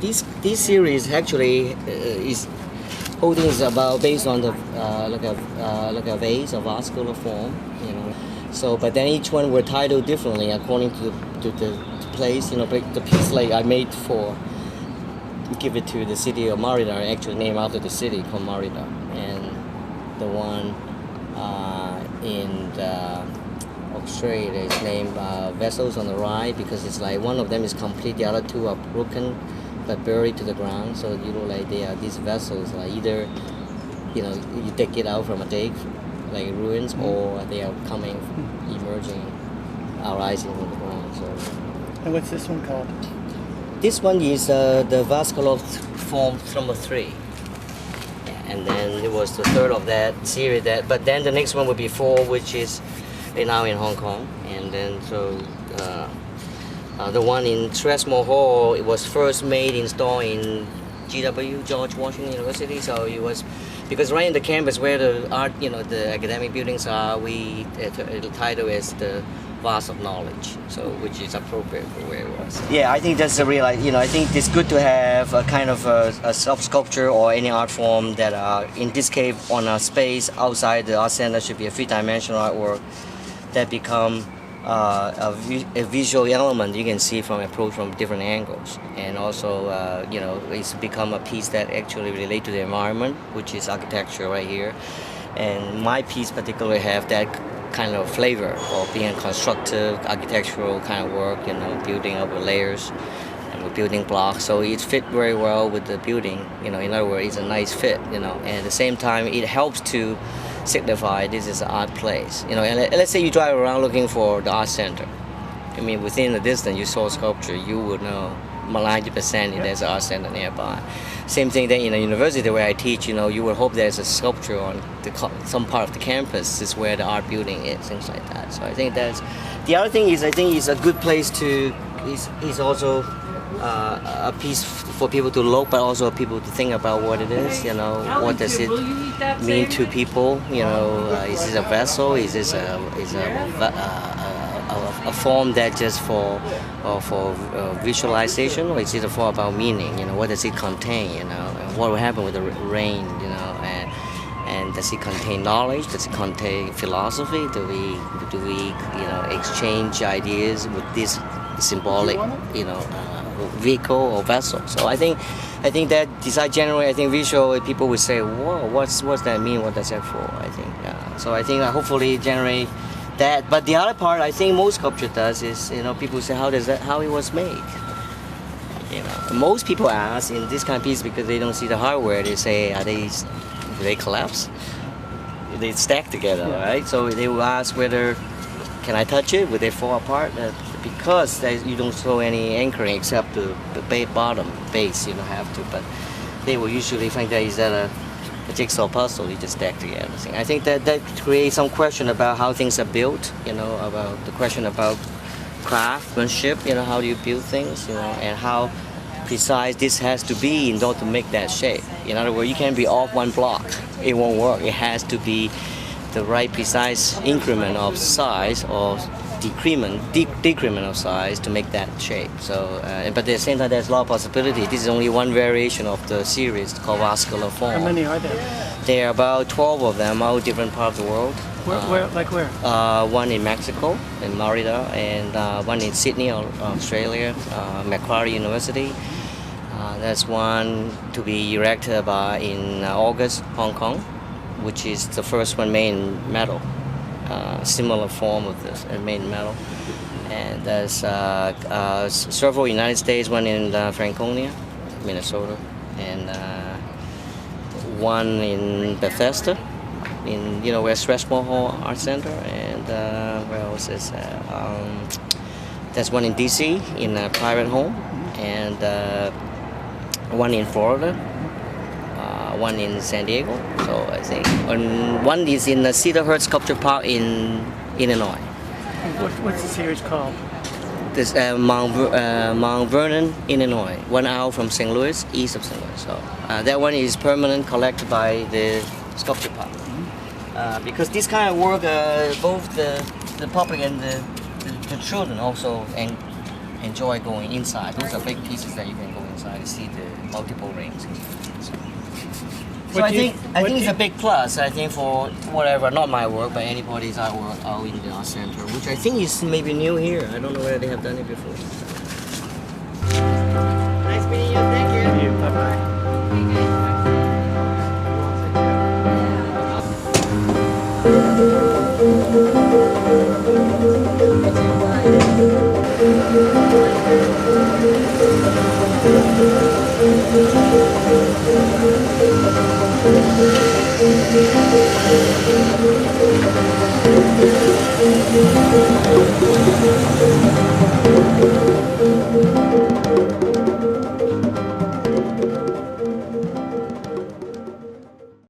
This series actually is whole thing is about based on the like a vase of vascular form, you know. So, but then each one were titled differently according to the place, you know. But the piece like I made for give it to the city of Merida, actually named after the city called Merida, and the one in Australia is named Vessels on the Ride because it's like one of them is complete, the other two are broken but buried to the ground. So you know, like they are these vessels, like either you know you take it out from a dig, like ruins, or they are coming, emerging, arising from the ground. So. And what's this one called? This one is the Vascular form number 3. And then it was the third of that series. But then the next one will be 4, which is now in Hong Kong. And then so the one in Shrestmore Hall, it was first installed in GW, George Washington University. So it was because right in the campus where the art, you know, the academic buildings are, the title is the Vast of Knowledge, so which is appropriate for where it was. Yeah, I think that's a real, you know, I think it's good to have a kind of a self-sculpture or any art form that in this case on a space outside the art center should be a 3-dimensional artwork that become a visual element you can see from approach from different angles, and also you know, it's become a piece that actually relate to the environment, which is architecture right here. And my piece particularly have that kind of flavor of being a constructive architectural kind of work, you know, building up with layers and with building blocks. So it fit very well with the building, you know, in other words, it's a nice fit, you know, and at the same time it helps to signify this is an art place, you know. And let's say you drive around looking for the art center. I mean, within the distance you saw Sculptor, you would know 90% there's an art center nearby. Same thing then in a university where I teach, you know, you would hope there's a sculpture on some part of the campus is where the art building is, things like that. So I think that's, the other thing is I think it's a good place to, is also a piece for people to look, but also people to think about what it is, you know, what does it mean to people, you know, is this a vessel, is this a form that just for visualization, or is it a form about meaning? You know, what does it contain? You know, and what will happen with the rain? You know, and does it contain knowledge? Does it contain philosophy? Do we you know, exchange ideas with this symbolic, you know, vehicle or vessel? So I think that design generally, I think visual people would say, whoa, what's that mean? What does that for? I think so. I think hopefully generate that. But the other part I think most sculpture does is, you know, people say how it was made. You know, most people ask in this kind of piece because they don't see the hardware. They say, do they collapse? They stack together, right? So they will ask whether can I touch it? Would they fall apart? Because you don't throw any anchoring except the bottom base. You don't have to, but they will usually think that is that a jigsaw puzzle you just stack together. I think that creates some question about how things are built, you know, about the question about craftsmanship, you know, how do you build things, you know, and how precise this has to be in order to make that shape. In other words, you can't be off one block, it won't work. It has to be the right precise increment of size or decrement of size to make that shape. So, but at the same time, there's a lot of possibility. This is only one variation of the series called Vascular form. How many are there? There are about 12 of them, all different parts of the world. Where? One in Mexico, in Merida, and one in Sydney, Australia, Macquarie University. There's one to be erected in August, Hong Kong, which is the first one made in metal. Similar form of this, made in metal. And there's several in the United States, one in Franconia, Minnesota, and one in Bethesda, in, you know, where Shrestmore Hall Art Center, and where else is there's one in DC in a private home, and one in Florida, one in San Diego. So I think one is in the Cedarhurst Sculpture Park in Illinois. What's the series called? This Mount Vernon, Illinois, 1 hour from St. Louis, east of St. Louis. So that one is permanent, collected by the Sculpture Park. Because this kind of work, both the public and the children also enjoy going inside. Those are big pieces that you can go inside and see the multiple rings. So I think it's a big plus. I think for whatever, not my work, but anybody's artwork out in the art center, which I think is maybe new here. I don't know whether they have done it before. Nice meeting you. Thank you. Bye bye.